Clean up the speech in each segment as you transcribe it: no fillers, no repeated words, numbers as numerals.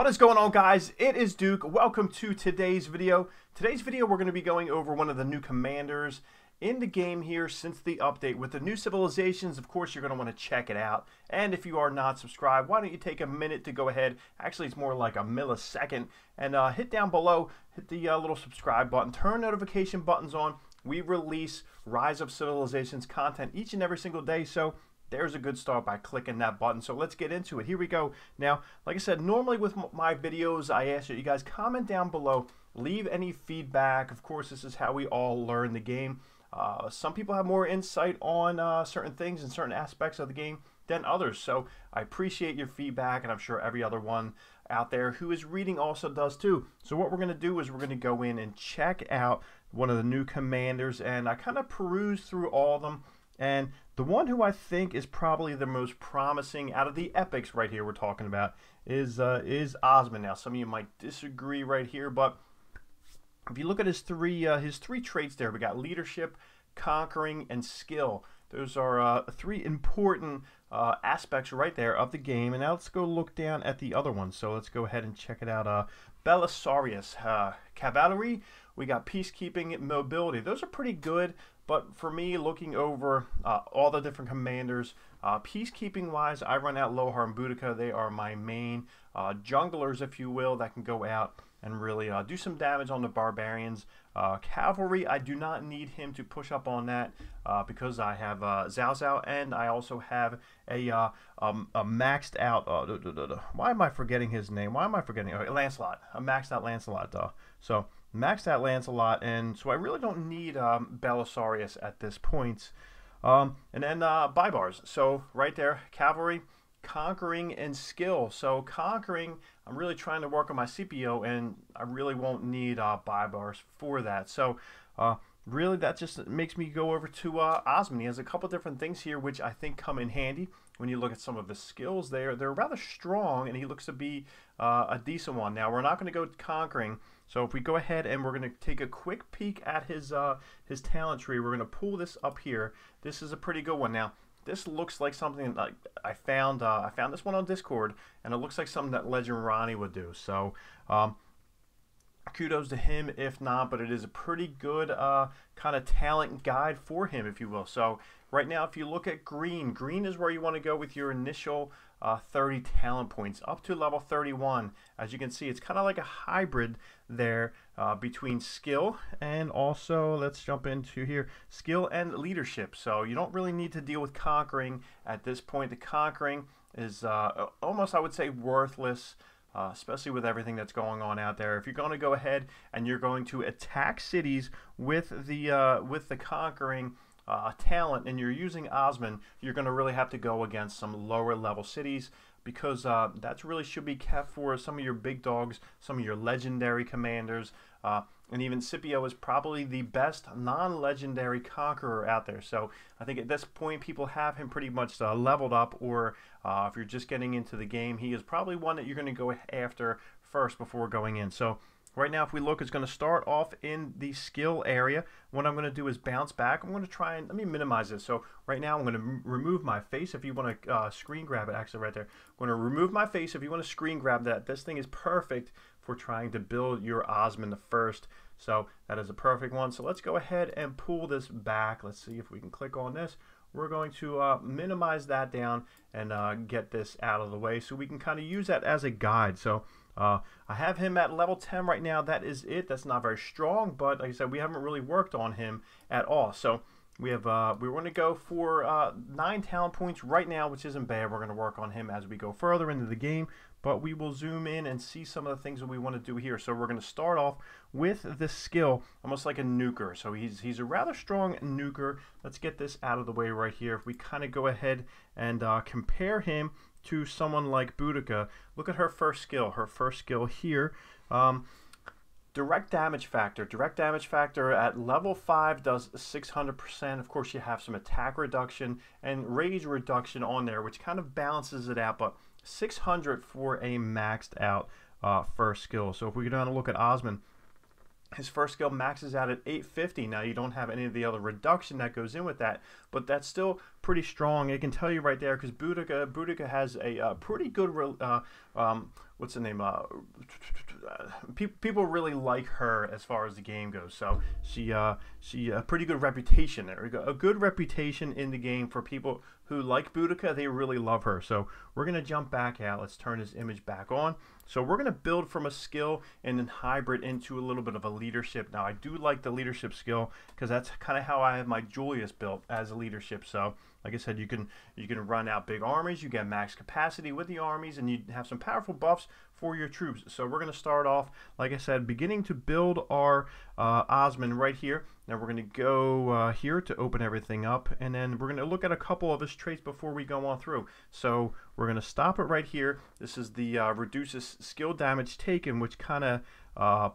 What is going on, guys? It is Duke. Welcome to today's video. Today's video we're going to be going over one of the new commanders in the game here since the update with the new civilizations. Of course, you're going to want to check it out. And if you are not subscribed, why don't you take a minute to go ahead, actually it's more like a millisecond, and hit down below, hit the little subscribe button, turn notification buttons on. We release Rise of Civilizations content each and every single day, so there's a good start by clicking that button. So let's get into it. Here we go. Now, like I said, normally with my videos, I ask that you guys comment down below, leave any feedback. Of course, this is how we all learn the game. Some people have more insight on certain things and certain aspects of the game than others. So I appreciate your feedback, and I'm sure every other one out there who is reading also does too. So what we're going to do is we're going to go in and check out one of the new commanders, and I kind of perused through all of them. And the one who I think is probably the most promising out of the epics right here we're talking about is Osman. Now, some of you might disagree right here, but if you look at his three traits there, we got leadership, conquering, and skill. Those are three important aspects right there of the game. And now let's go look down at the other ones. So let's go ahead and check it out. Belisarius Cavalry. We got peacekeeping, mobility. Those are pretty good. But for me, looking over all the different commanders, peacekeeping-wise, I run out Lohar and Boudica. They are my main junglers, if you will, that can go out and really do some damage on the barbarians. Cavalry, I do not need him to push up on that because I have Zhao Zhao, and I also have a maxed out. Why am I forgetting his name? Why am I forgetting Lancelot? A maxed out Lancelot. So maxed out Lancelot, and so I really don't need Belisarius at this point. And then buy-bars. So right there, cavalry, conquering, and skill. So conquering, I'm really trying to work on my CPO, and I really won't need buy-bars for that. So really, that just makes me go over to Osman. He has a couple different things here which I think come in handy. When you look at some of his skills, they're rather strong, and he looks to be a decent one. Now, we're not going to go conquering. So if we go ahead and we're going to take a quick peek at his talent tree, we're going to pull this up here. This is a pretty good one. Now, this looks like something like I found this one on Discord, and it looks like something that Legend Ronnie would do. So kudos to him if not, but it is a pretty good kind of talent guide for him, if you will. So right now, if you look at green is where you want to go with your initial 30 talent points up to level 31. As you can see, it's kind of like a hybrid there between skill and also, let's jump into here, skill and leadership. So you don't really need to deal with conquering at this point. The conquering is almost, I would say, worthless. Especially with everything that's going on out there. If you're going to go ahead and you're going to attack cities with the conquering talent, and you're using Osman, you're going to really have to go against some lower level cities, because that's really should be kept for some of your big dogs, some of your legendary commanders, and even Scipio is probably the best non-legendary conqueror out there. So I think at this point people have him pretty much leveled up, or if you're just getting into the game, he is probably one that you're going to go after first before going in. So right now, if we look, it's going to start off in the skill area. What I'm going to do is bounce back. I'm going to try and, let me minimize this. So right now, I'm going to remove my face. If you want to screen grab it, actually right there. I'm going to remove my face. If you want to screen grab that, this thing is perfect for trying to build your Osman the first. So that is a perfect one. So let's go ahead and pull this back. Let's see if we can click on this. We're going to minimize that down and get this out of the way so we can kind of use that as a guide. So I have him at level 10 right now. That is it. That's not very strong, but like I said, we haven't really worked on him at all. So we have we're going to go for 9 talent points right now, which isn't bad. We're going to work on him as we go further into the game, but we will zoom in and see some of the things that we want to do here. So we're going to start off with the skill, almost like a nuker. So he's a rather strong nuker. Let's get this out of the way right here. If we kind of go ahead and compare him to someone like Boudica, look at her first skill. Her first skill here, direct damage factor. Direct damage factor at level 5 does 600%. Of course, you have some attack reduction and rage reduction on there, which kind of balances it out, but 600 for a maxed out first skill. So if we go down and look at Osman, his first skill maxes out at 850. Now, you don't have any of the other reduction that goes in with that, but that's still pretty strong. It can tell you right there, because Boudica has a pretty good what's the name? People really like her as far as the game goes. So she a pretty good reputation there. A good reputation in the game for people who like Boudica. They really love her. So we're gonna jump back out. Let's turn this image back on. So we're gonna build from a skill and then hybrid into a little bit of a leadership. Now I do like the leadership skill because that's kind of how I have my Julius built as a leadership. So like I said, you can run out big armies, you get max capacity with the armies, and you have some powerful buffs for your troops. So we're going to start off, like I said, beginning to build our Osman right here. Now we're going to go here to open everything up, and then we're going to look at a couple of his traits before we go on through. So we're going to stop it right here. This is the reduces skill damage taken, which kind of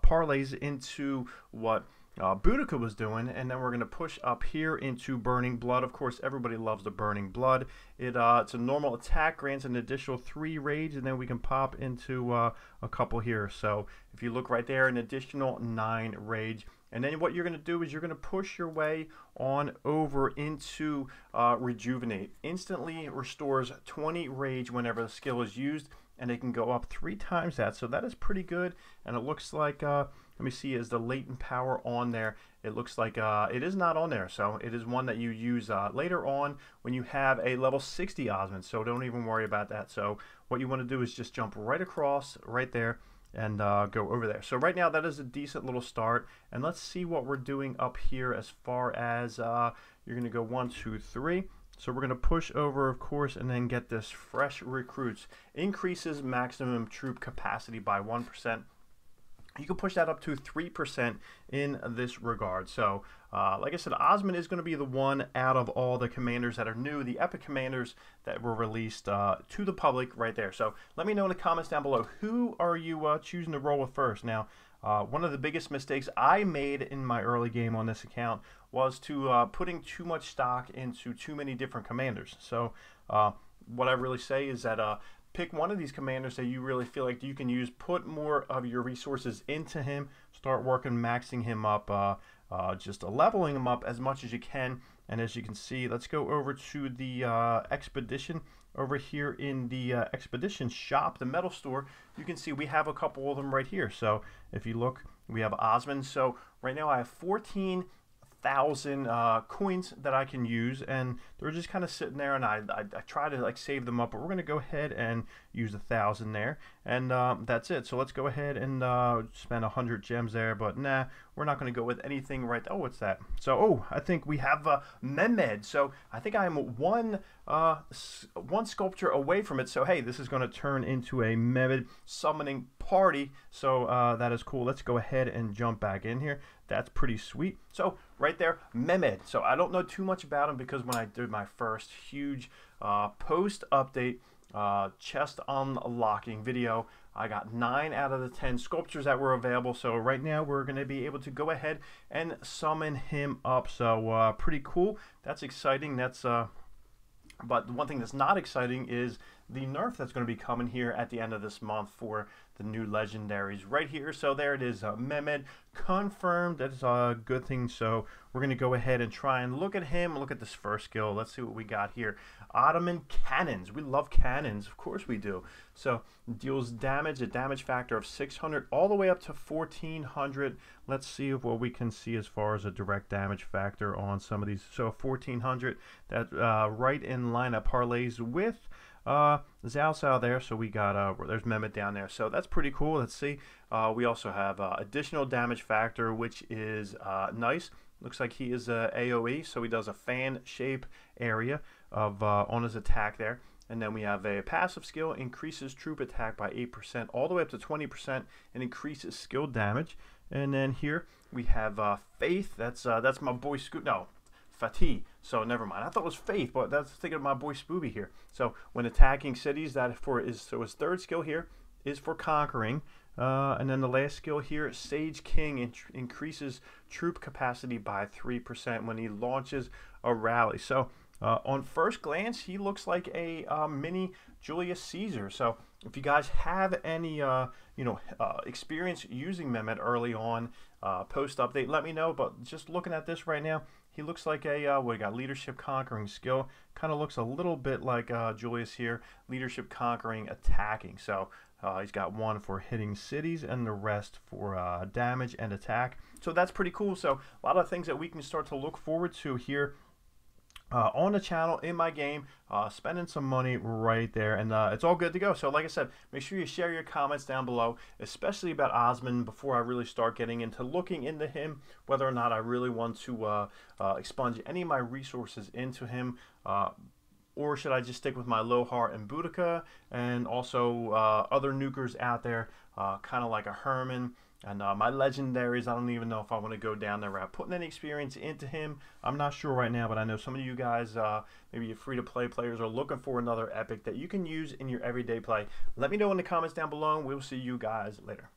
parlays into what Boudica was doing, and then we're going to push up here into Burning Blood. Of course, everybody loves the Burning Blood. It's a normal attack, grants an additional 3 rage, and then we can pop into a couple here. So if you look right there, an additional 9 rage. And then what you're going to do is you're going to push your way on over into Rejuvenate. Instantly restores 20 rage whenever the skill is used, and it can go up 3 times that. So that is pretty good, and it looks like let me see, is the latent power on there? It looks like it is not on there, so it is one that you use later on when you have a level 60 Osman, so don't even worry about that. So what you want to do is just jump right across right there and go over there. So right now that is a decent little start, and let's see what we're doing up here as far as you're going to go 1, 2, 3. So we're going to push over, of course, and then get this fresh recruits. Increases maximum troop capacity by 1%. You can push that up to 3% in this regard. So, like I said, Osman is going to be the one out of all the commanders that are new, the epic commanders that were released to the public right there. So let me know in the comments down below, who are you choosing to roll with first? Now, one of the biggest mistakes I made in my early game on this account was to putting too much stock into too many different commanders. So what I really say is that pick one of these commanders that you really feel like you can use, put more of your resources into him, start working maxing him up, just leveling him up as much as you can. And as you can see, let's go over to the expedition over here in the expedition shop, the metal store. You can see we have a couple of them right here. So if you look, we have Osman. So right now I have 14,000 coins that I can use, and they're just kind of sitting there, and I try to like save them up, but we're going to go ahead and use 1,000 there, and that's it. So let's go ahead and spend 100 gems there, but nah, we're not going to go with anything right. Oh, what's that? So, oh, I think we have Mehmed. So I think I am one sculpture away from it. So hey, this is going to turn into a Mehmed summoning party. So that is cool. Let's go ahead and jump back in here. That's pretty sweet. So right there, Mehmed. So I don't know too much about him because when I did my first huge post-update chest unlocking video, I got 9 out of the 10 sculptures that were available. So right now we're going to be able to go ahead and summon him up. So pretty cool. That's exciting. That's but the one thing that's not exciting is the nerf that's going to be coming here at the end of this month for the new legendaries right here. So there it is, Mehmed confirmed. That's a good thing. So we're going to go ahead and try and look at him, look at this first skill. Let's see what we got here. Ottoman cannons. We love cannons, of course we do. So deals damage, a damage factor of 600 all the way up to 1400. Let's see what we can see as far as a direct damage factor on some of these. So 1400, that right in line of parlays with Zhao there. So we got there's Mehmet down there, so that's pretty cool. Let's see, we also have additional damage factor, which is nice. Looks like he is a AoE, so he does a fan shape area of on his attack there. And then we have a passive skill, increases troop attack by 8% all the way up to 20%, and increases skill damage. And then here we have Faith. That's my boy Scoot. No, Fatih. So never mind. I thought it was Faith, but that's thinking of my boy Spooby here. So when attacking cities, that so his third skill here is for conquering. And then the last skill here, Sage King, increases troop capacity by 3% when he launches a rally. So on first glance, he looks like a mini Julius Caesar. So if you guys have any experience using Mehmet early on, post update, let me know. But just looking at this right now, he looks like a we got leadership conquering skill. Kind of looks a little bit like Julius here, leadership conquering attacking. So He's got 1 for hitting cities and the rest for damage and attack. So that's pretty cool. So a lot of things that we can start to look forward to here on the channel, in my game, spending some money right there, and it's all good to go. So like I said, make sure you share your comments down below, especially about Osman, before I really start getting into looking into him, whether or not I really want to expunge any of my resources into him, or should I just stick with my Lohar and Boudica, and also other nukers out there, kind of like a Herman. And my legendaries, I don't even know if I want to go down that route. Putting any experience into him, I'm not sure right now, but I know some of you guys, maybe your free-to-play players, are looking for another epic that you can use in your everyday play. Let me know in the comments down below, and we'll see you guys later.